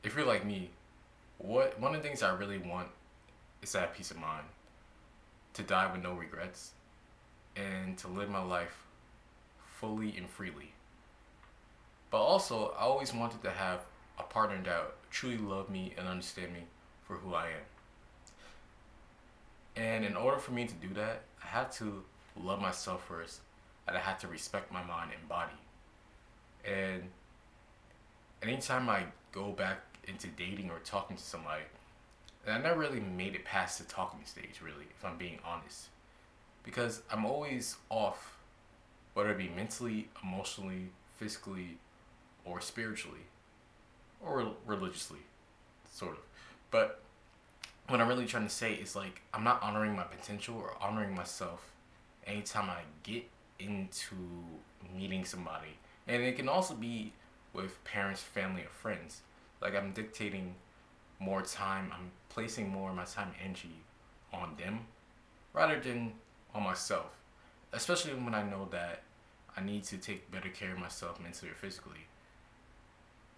if you're like me, one of the things I really want is that peace of mind, to die with no regrets, and to live my life fully and freely. But also, I always wanted to have a partner that truly loved me and understand me for who I am. And in order for me to do that, I had to love myself first, and I had to respect my mind and body. And anytime I go back into dating or talking to somebody, and I never really made it past the talking stage, really, if I'm being honest. Because I'm always off, whether it be mentally, emotionally, physically, or spiritually, or religiously, sort of. But what I'm really trying to say is like, I'm not honoring my potential or honoring myself anytime I get into meeting somebody. And it can also be with parents, family, or friends. Like, I'm dictating more time, I'm placing more of my time and energy on them rather than on myself. Especially when I know that I need to take better care of myself mentally or physically.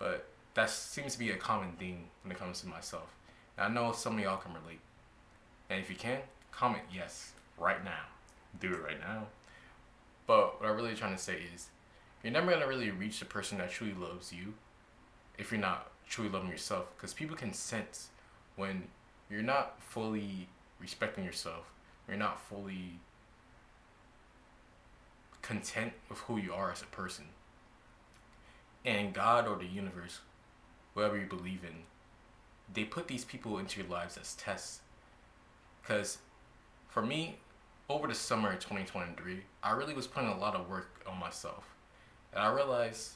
But that seems to be a common thing when it comes to myself. And I know some of y'all can relate. And if you can, comment yes right now. Do it right now. But what I'm really trying to say is, you're never going to really reach the person that truly loves you if you're not truly loving yourself. Because people can sense when you're not fully respecting yourself, you're not fully content with who you are as a person. And God or the universe, whoever you believe in, they put these people into your lives as tests. Because for me, over the summer of 2023, I really was putting a lot of work on myself. And I realized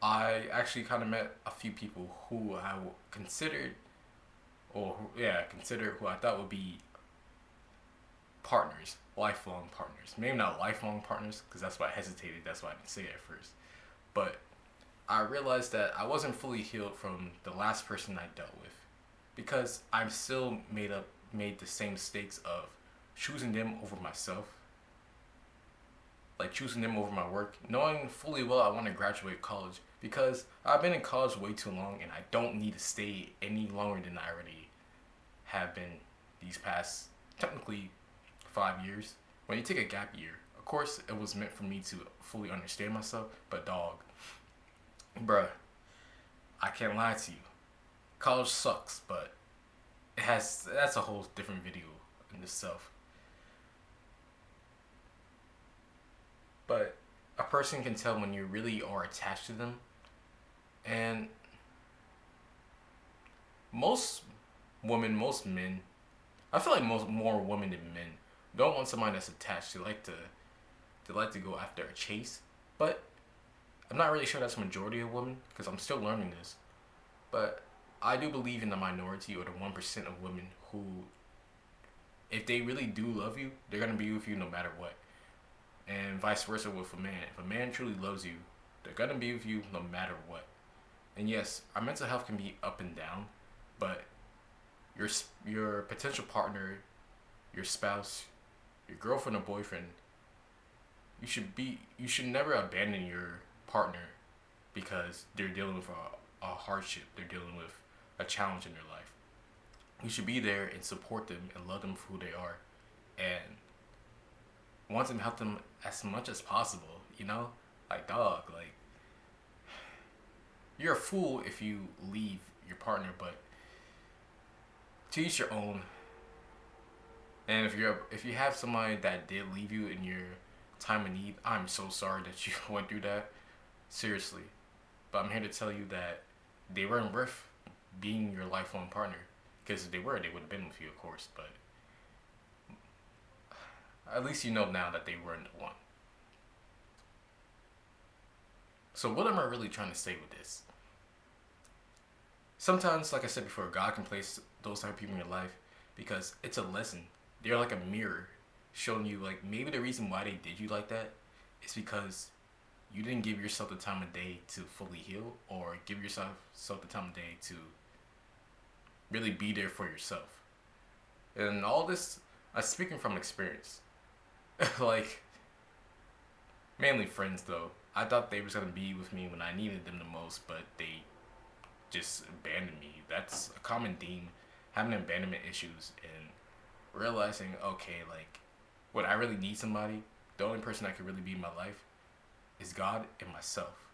I actually kind of met a few people who I considered, considered who I thought would be partners, lifelong partners. Maybe not lifelong partners, because that's why I hesitated. That's why I didn't say it at first. But I realized that I wasn't fully healed from the last person I dealt with, because I'm still made the same mistakes of choosing them over myself, like choosing them over my work, knowing fully well I want to graduate college because I've been in college way too long and I don't need to stay any longer than I already have been these past technically 5 years. When you take a gap year, of course it was meant for me to fully understand myself, but dog, bruh, I can't lie to you. College sucks, but that's a whole different video in itself. But a person can tell when you really are attached to them, and most most men, I feel like most more women than men don't want somebody that's attached. They like to go after a chase, but I'm not really sure that's the majority of women because I'm still learning this. But I do believe in the minority or the 1% of women who, if they really do love you, they're gonna be with you no matter what. And vice versa with a man. If a man truly loves you, they're gonna be with you no matter what. And yes, our mental health can be up and down, but your potential partner, your spouse, your girlfriend or boyfriend, you should never abandon your partner because they're dealing with a hardship, they're dealing with a challenge in their life. You should be there and support them and love them for who they are, and want to help them as much as possible. You know, like dog, like you're a fool if you leave your partner, but to each your own. And if you have somebody that did leave you in your time of need, I'm so sorry that you went through that. Seriously. But I'm here to tell you that they weren't worth being your lifelong partner. Because if they were, they would have been with you, of course. But at least you know now that they weren't the one. So what am I really trying to say with this? Sometimes, like I said before, God can place those type of people in your life because it's a lesson. They're like a mirror showing you, like, maybe the reason why they did you like that is because you didn't give yourself the time of day to fully heal, or give yourself the time of day to really be there for yourself. And all this, I'm speaking from experience. Like, mainly friends though. I thought they was gonna be with me when I needed them the most, but they just abandon me. That's a common theme, having abandonment issues and realizing, okay, like, when I really need somebody, the only person that could really be in my life is God and myself.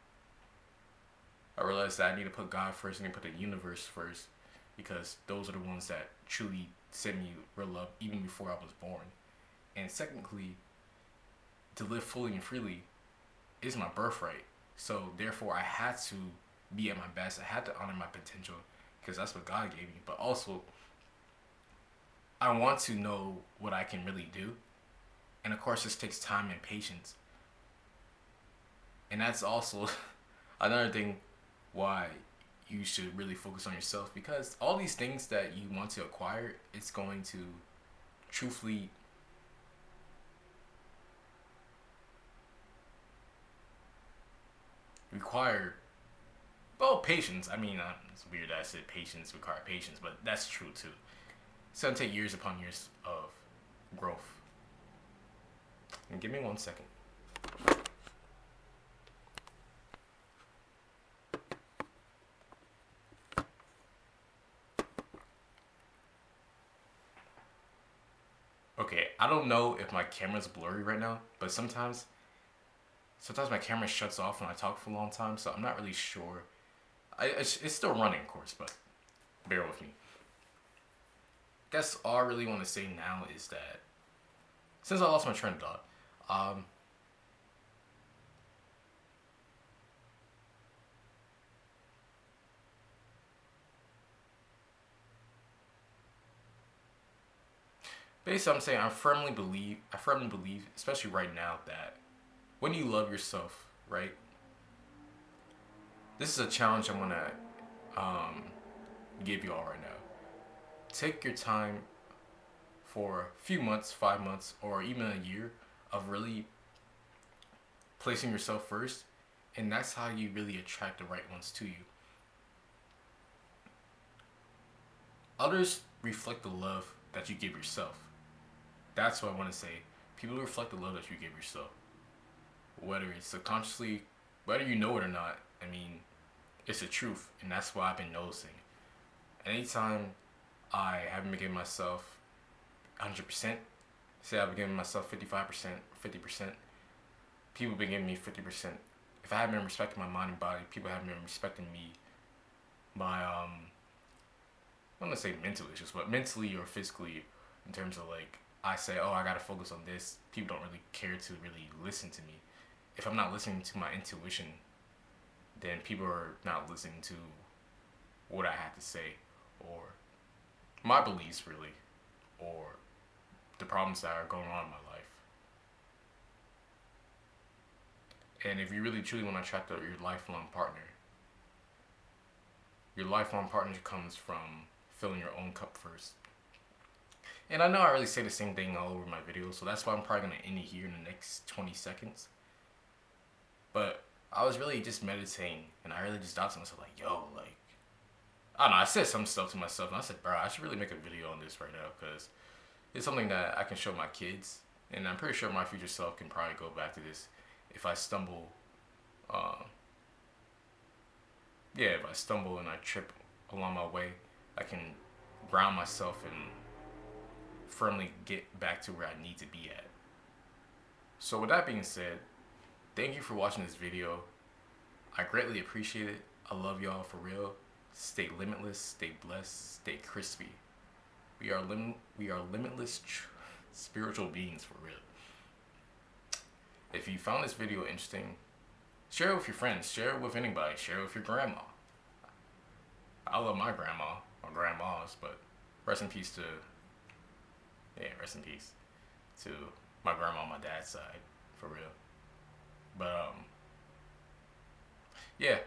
I realized that I need to put God first, I need to put the universe first, because those are the ones that truly sent me real love even before I was born. And secondly, to live fully and freely is my birthright. So therefore, I had to be at my best. I had to honor my potential because that's what God gave me. But also, I want to know what I can really do. And of course, this takes time and patience. And that's also another thing why you should really focus on yourself, because all these things that you want to acquire, it's going to truthfully require, well, patience. I mean, it's weird that I said patience require patience, but that's true too. It's gonna take years upon years of growth. And give me 1 second. Okay, I don't know if my camera's blurry right now, but sometimes my camera shuts off when I talk for a long time, so I'm not really sure. It's still running, of course, but bear with me. Guess all I really want to say now is that since I lost my train of thought, um, basically I'm saying I firmly believe, especially right now, that when you love yourself, right? This is a challenge I'm gonna um, give you all right now. Take your time for a few months, 5 months, or even a year of really placing yourself first, and that's how you really attract the right ones to you. Others reflect the love that you give yourself. That's what I want to say. People reflect the love that you give yourself, whether it's subconsciously, whether you know it or not. I mean, it's the truth, and that's what I've been noticing. Anytime I haven't been giving myself 100%, say I've been giving myself 55%, 50%, people have been giving me 50%. If I haven't been respecting my mind and body, people haven't been respecting me, my, I don't want to say mental issues, but mentally or physically, in terms of like, I say, oh, I gotta focus on this, people don't really care to really listen to me. If I'm not listening to my intuition, then people are not listening to what I have to say, or my beliefs really, or the problems that are going on in my life. And if you really truly want to attract your lifelong partner comes from filling your own cup first. And I know I really say the same thing all over my videos, so that's why I'm probably gonna end it here in the next 20 seconds. But I was really just meditating, and I really just thought to myself, like, yo, like, I don't know, I said some stuff to myself, and I said, bro, I should really make a video on this right now, because it's something that I can show my kids, and I'm pretty sure my future self can probably go back to this if I stumble, uh, if I stumble and I trip along my way, I can ground myself and firmly get back to where I need to be at. So with that being said, thank you for watching this video. I greatly appreciate it. I love y'all for real. Stay limitless, stay blessed, stay crispy. We are limitless spiritual beings for real. If you found this video interesting, share it with your friends, share it with anybody, share it with your grandma. I love my grandma, or grandmas, but rest in peace to my grandma on my dad's side, for real. But yeah,